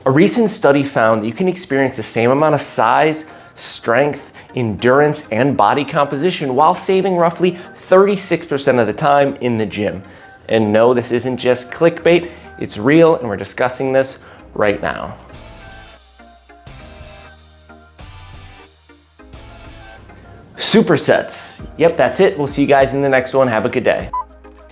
A recent study found that you can experience the same amount of size, strength, endurance, and body composition while saving roughly 36% of the time in the gym. And no, this isn't just clickbait, it's real, and we're discussing this right now. Supersets. Yep, that's it. We'll see you guys in the next one. Have a good day.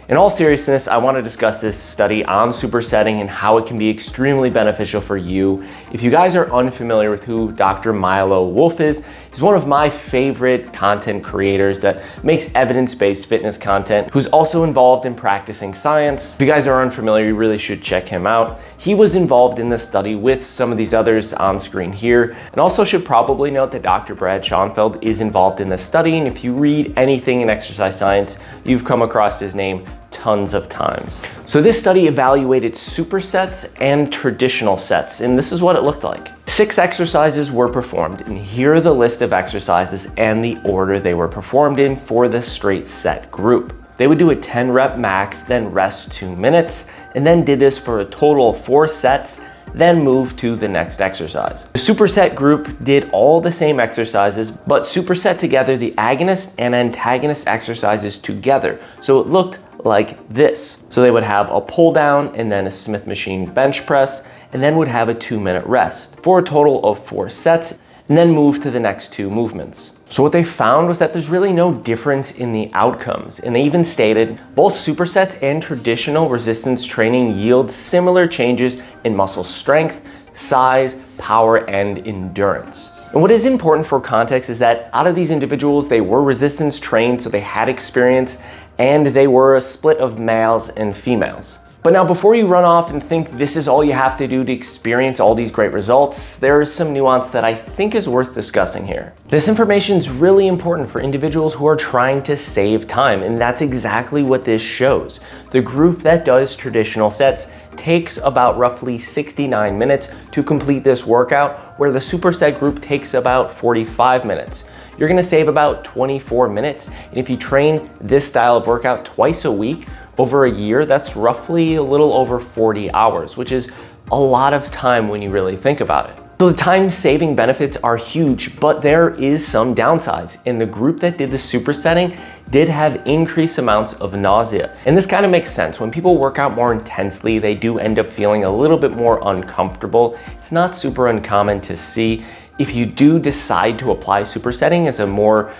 In all seriousness, I want to discuss this study on supersetting and how it can be extremely beneficial for you. If you guys are unfamiliar with who Dr. Milo Wolf is, he's one of my favorite content creators that makes evidence-based fitness content, who's also involved in practicing science. If you guys are unfamiliar, you really should check him out. He was involved in this study with some of these others on screen here, and also should probably note that Dr. Brad Schoenfeld is involved in this study, and if you read anything in exercise science, you've come across his name tons of times. So this study evaluated supersets and traditional sets, and this is what it looked like. 6 exercises were performed, and here are the list of exercises and the order they were performed in for the straight set group. They would do a 10 rep max, then rest 2 minutes, and then did this for a total of 4 sets, then move to the next exercise. The superset group did all the same exercises, but superset together the agonist and antagonist exercises together. So it looked like this. So they would have a pull down and then a Smith machine bench press, and then would have a 2-minute rest for a total of 4 sets, and then move to the next 2 movements. So what they found was that there's really no difference in the outcomes, and they even stated both supersets and traditional resistance training yield similar changes in muscle strength, size, power, and endurance. And what is important for context is that out of these individuals, they were resistance trained, so they had experience, and they were a split of males and females. But now before you run off and think this is all you have to do to experience all these great results, there is some nuance that I think is worth discussing here. This information is really important for individuals who are trying to save time, and that's exactly what this shows. The group that does traditional sets takes about roughly 69 minutes to complete this workout, where the superset group takes about 45 minutes. You're gonna save about 24 minutes, and if you train this style of workout twice a week, over a year, that's roughly a little over 40 hours, which is a lot of time when you really think about it. So the time-saving benefits are huge, but there is some downsides. And the group that did the supersetting did have increased amounts of nausea. And this kind of makes sense. When people work out more intensely, they do end up feeling a little bit more uncomfortable. It's not super uncommon to see. If you do decide to apply supersetting as a more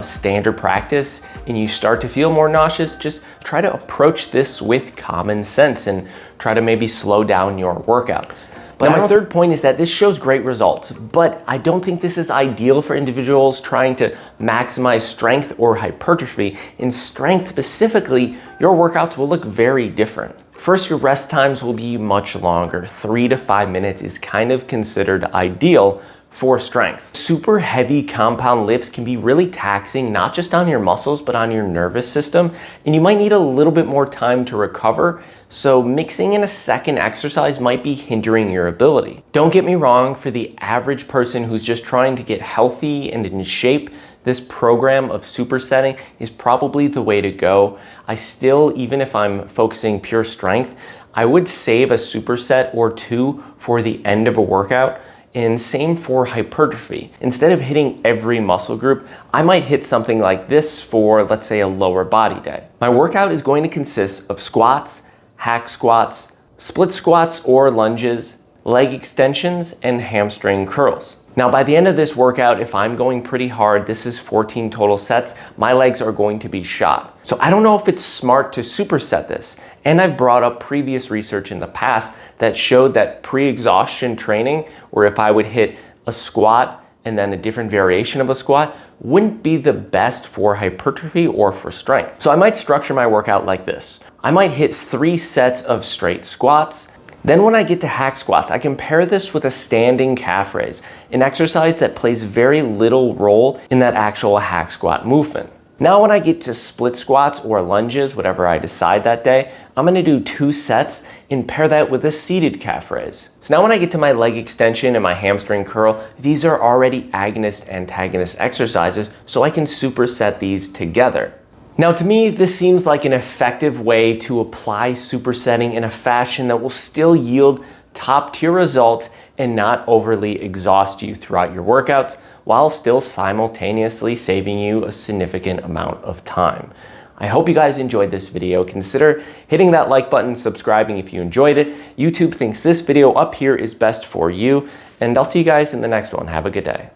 standard practice and you start to feel more nauseous, just try to approach this with common sense and try to maybe slow down your workouts. But my third point is that this shows great results, but I don't think this is ideal for individuals trying to maximize strength or hypertrophy. In strength specifically, your workouts will look very different. First, your rest times will be much longer. 3 to 5 minutes is kind of considered ideal for strength. Super heavy compound lifts can be really taxing, not just on your muscles, but on your nervous system, and you might need a little bit more time to recover, so mixing in a second exercise might be hindering your ability. Don't get me wrong, for the average person who's just trying to get healthy and in shape, this program of supersetting is probably the way to go. I still, even if I'm focusing pure strength, I would save a superset or 2 for the end of a workout. And same for hypertrophy. Instead of hitting every muscle group, I might hit something like this for, let's say, a lower body day. My workout is going to consist of squats, hack squats, split squats or lunges, leg extensions, and hamstring curls. Now, by the end of this workout, if I'm going pretty hard, this is 14 total sets, my legs are going to be shot. So I don't know if it's smart to superset this. And I've brought up previous research in the past that showed that pre-exhaustion training, where if I would hit a squat and then a different variation of a squat, wouldn't be the best for hypertrophy or for strength. So I might structure my workout like this. I might hit 3 sets of straight squats. Then when I get to hack squats, I can pair this with a standing calf raise, an exercise that plays very little role in that actual hack squat movement. Now when I get to split squats or lunges, whatever I decide that day, I'm gonna do 2 sets and pair that with a seated calf raise. So now when I get to my leg extension and my hamstring curl, these are already agonist-antagonist exercises, so I can superset these together. Now to me, this seems like an effective way to apply supersetting in a fashion that will still yield top tier results and not overly exhaust you throughout your workouts while still simultaneously saving you a significant amount of time. I hope you guys enjoyed this video. Consider hitting that like button, subscribing if you enjoyed it. YouTube thinks this video up here is best for you, and I'll see you guys in the next one. Have a good day.